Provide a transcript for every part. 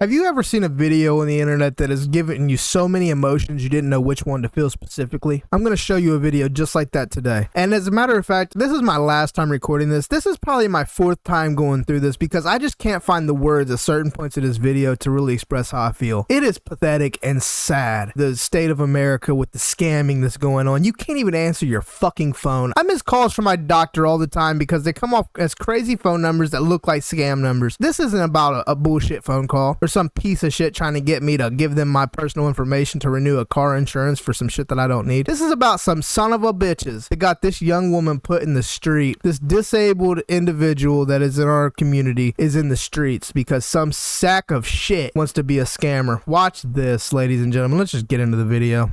Have you ever seen a video on the internet that has given you so many emotions you didn't know which one to feel specifically? I'm going to show you a video just like that today. And as a matter of fact, this is my last time recording this. This is probably my fourth time going through this because I just can't find the words at certain points of this video to really express how I feel. It is pathetic and sad. The state of America with the scamming that's going on. You can't even answer your fucking phone. I miss calls from my doctor all the time because they come off as crazy phone numbers that look like scam numbers. This isn't about a bullshit phone call or some piece of shit trying to get me to give them my personal information to renew a car insurance for some shit that I don't need. This is about some son of a bitches that got this young woman put in the street. This disabled individual that is in our community is in the streets because some sack of shit wants to be a scammer. Watch this, ladies and gentlemen. Let's just get into the video.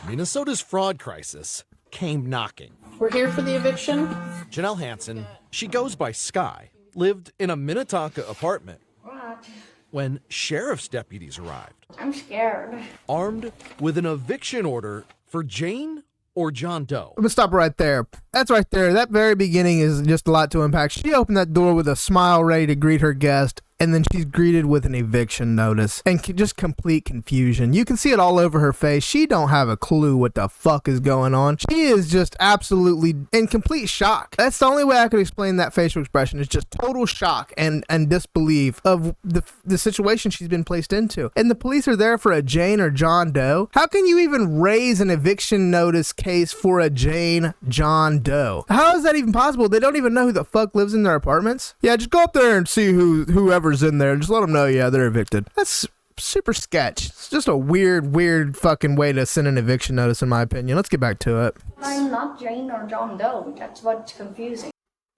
Minnesota's fraud crisis came knocking. We're here for the eviction. Janelle Hansen, she goes by Sky, lived in a Minnetonka apartment What? when sheriff's deputies arrived, I'm scared. armed with an eviction order for Jane or John Doe. I'm gonna stop right there. That's right there. That very beginning is just a lot to unpack. She opened that door with a smile ready to greet her guest, and then she's greeted with an eviction notice and just complete confusion. You can see it all over her face. She don't have a clue what the fuck is going on. She is just absolutely in complete shock. That's the only way I could explain that facial expression. It's just total shock and disbelief of the situation she's been placed into. And the police are there for a Jane or John Doe. How can you even raise an eviction notice case for a Jane John Doe? How is that even possible? They don't even know who the fuck lives in their apartments. Yeah, just go up there and see whoever's in there. Just let them know, yeah, they're evicted. That's super sketch. It's just a weird fucking way to send an eviction notice, in my opinion. Let's get back to it. I'm not Jane or John Doe. That's what's confusing.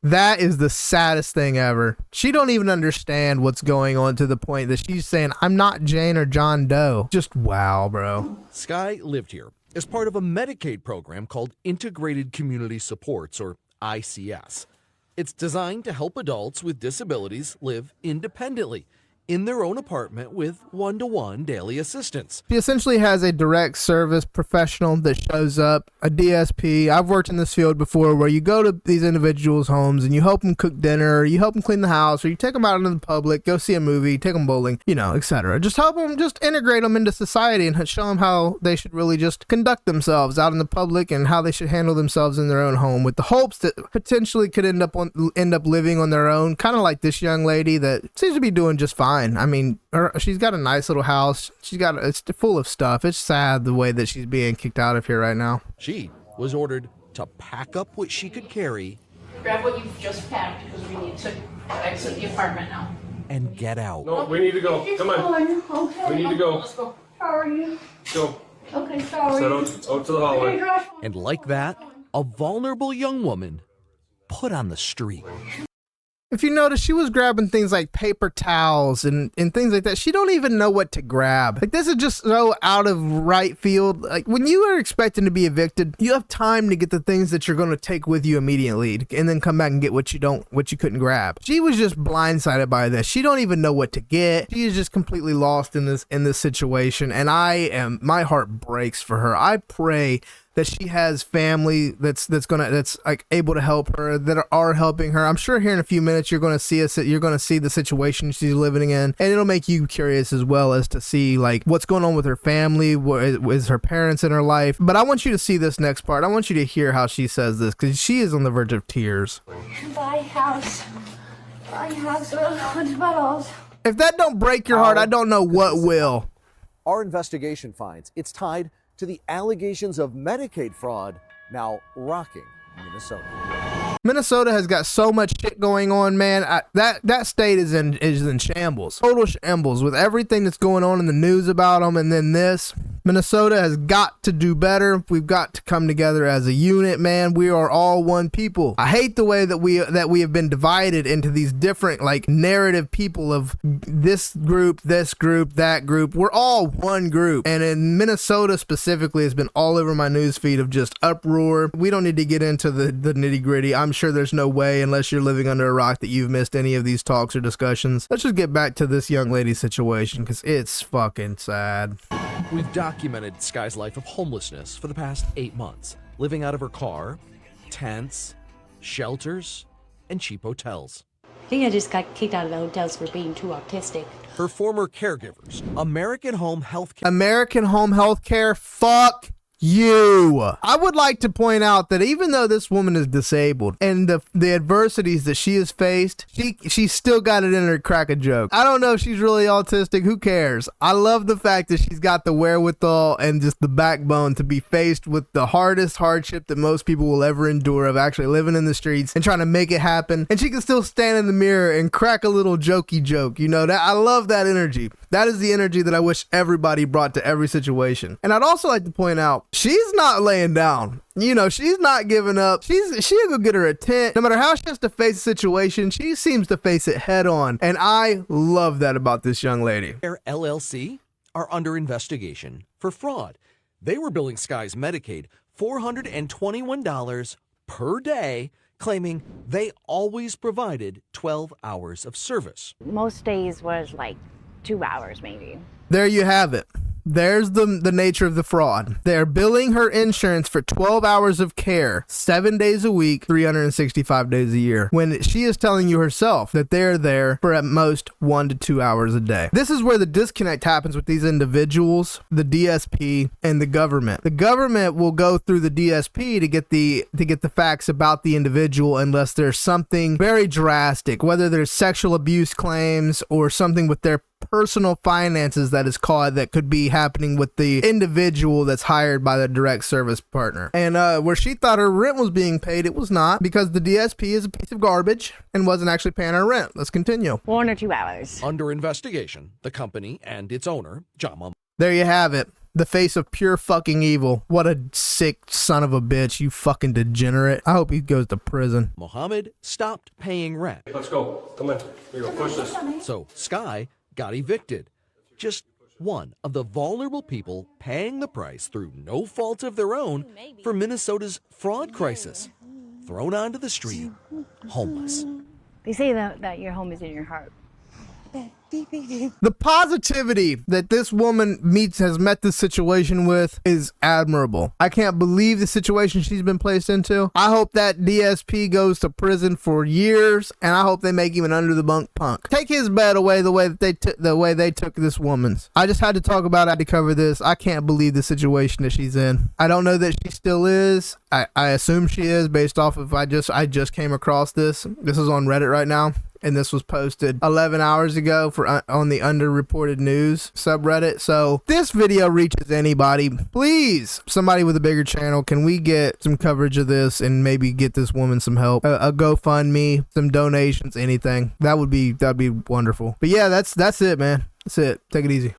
That is the saddest thing ever. She don't even understand what's going on to the point that she's saying, I'm not Jane or John Doe. Just wow, bro. Sky lived here as part of a Medicaid program called Integrated Community Supports, or ICS. It's designed to help adults with disabilities live independently in their own apartment with one-to-one daily assistance. She essentially has a direct service professional that shows up, a DSP. I've worked in this field before where you go to these individuals' homes and you help them cook dinner, or you help them clean the house, or you take them out into the public, go see a movie, take them bowling, etc. Just help them, just integrate them into society and show them how they should really just conduct themselves out in the public and how they should handle themselves in their own home, with the hopes that potentially could end up living on their own, kind of like this young lady that seems to be doing just fine. I mean, she's got a nice little house. It's full of stuff. It's sad the way that she's being kicked out of here right now. She was ordered to pack up what she could carry. Grab what you've just packed because we need to exit the apartment now. And get out. No, we need to go. Come on. Okay. We need to go. Let's go. Sorry. Go. Okay, sorry. Set out to the hallway. And like that, a vulnerable young woman put on the street. If you notice, she was grabbing things like paper towels and things like that. She don't even know what to grab. Like, this is just so out of right field. Like, when you are expecting to be evicted, you have time to get the things that you're going to take with you immediately and then come back and get what you couldn't grab. She was just blindsided by this. She don't even know what to get. She is just completely lost in this situation. And my heart breaks for her. I pray that she has family that's like able to help her, that are helping her. I'm sure here in a few minutes you're going to see the situation she's living in, and it'll make you curious as well as to see like what's going on with her family, with her parents in her life. But I want you to see this next part. I want you to hear how she says this because she is on the verge of tears. Buy house. What about If that don't break your heart, I don't know what will. Our investigation finds it's tied to the allegations of Medicaid fraud now rocking Minnesota. Minnesota has got so much shit going on, man. That state is in shambles, total shambles, with everything that's going on in the news about them. And then this, Minnesota has got to do better. We've got to come together as a unit, man. We are all one people. I hate the way that we have been divided into these different like narrative people of this group, that group. We're all one group. And in Minnesota specifically, has been all over my news feed of just uproar. We don't need to get into the nitty gritty. I'm sure there's no way, unless you're living under a rock, that you've missed any of these talks or discussions. Let's just get back to this young lady's situation because it's fucking sad. We've documented Sky's life of homelessness for the past 8 months, living out of her car, tents, shelters, and cheap hotels. I think I just got kicked out of the hotels for being too autistic. Her former caregivers, American Home Health Care. American Home Health Care, fuck you. I would like to point out that even though this woman is disabled and the adversities that she has faced, she's still got it in her to crack a joke. I don't know if she's really autistic. Who cares? I love the fact that she's got the wherewithal and just the backbone to be faced with the hardest hardship that most people will ever endure, of actually living in the streets and trying to make it happen. And she can still stand in the mirror and crack a little jokey joke. You know, that I love that energy. That is the energy that I wish everybody brought to every situation. And I'd also like to point out, she's not laying down. You know, she's not giving up. She'll go get her a tent. No matter how she has to face a situation, she seems to face it head on. And I love that about this young lady. Their LLC are under investigation for fraud. They were billing Sky's Medicaid $421 per day, claiming they always provided 12 hours of service. Most days was like 2 hours maybe. There you have it. There's the nature of the fraud. They're billing her insurance for 12 hours of care, 7 days a week, 365 days a year, when she is telling you herself that they're there for at most 1 to 2 hours a day. This is where the disconnect happens with these individuals, the DSP, and the government. The government will go through the DSP to get the facts about the individual unless there's something very drastic, whether there's sexual abuse claims or something with their personal finances that is caught that could be happening with the individual that's hired by the direct service partner. And where she thought her rent was being paid, it was not, because the DSP is a piece of garbage and wasn't actually paying her rent. Let's continue. 1 or 2 hours. Under investigation, the company and its owner, Jama. There you have it. The face of pure fucking evil. What a sick son of a bitch, you fucking degenerate. I hope he goes to prison. Mohammed stopped paying rent. Let's go. Come in. Here you go. Push this. So Sky got evicted. Just one of the vulnerable people paying the price through no fault of their own for Minnesota's fraud crisis. Thrown onto the street, homeless. They say that your home is in your heart. The positivity that this woman has met this situation with is admirable. I can't believe the situation she's been placed into. I hope that DSP goes to prison for years, and I hope they make him an under the bunk punk. Take his bed away the way that they took this woman's. I just had to talk about it to cover this. I can't believe the situation that she's in. I don't know that she still is. I assume she is based off of I just came across this. This is on Reddit right now. And this was posted 11 hours ago on the underreported news subreddit. So this video reaches anybody. Please, somebody with a bigger channel, can we get some coverage of this and maybe get this woman some help? A GoFundMe, some donations, anything. That'd be wonderful. But yeah, that's it, man. That's it. Take it easy.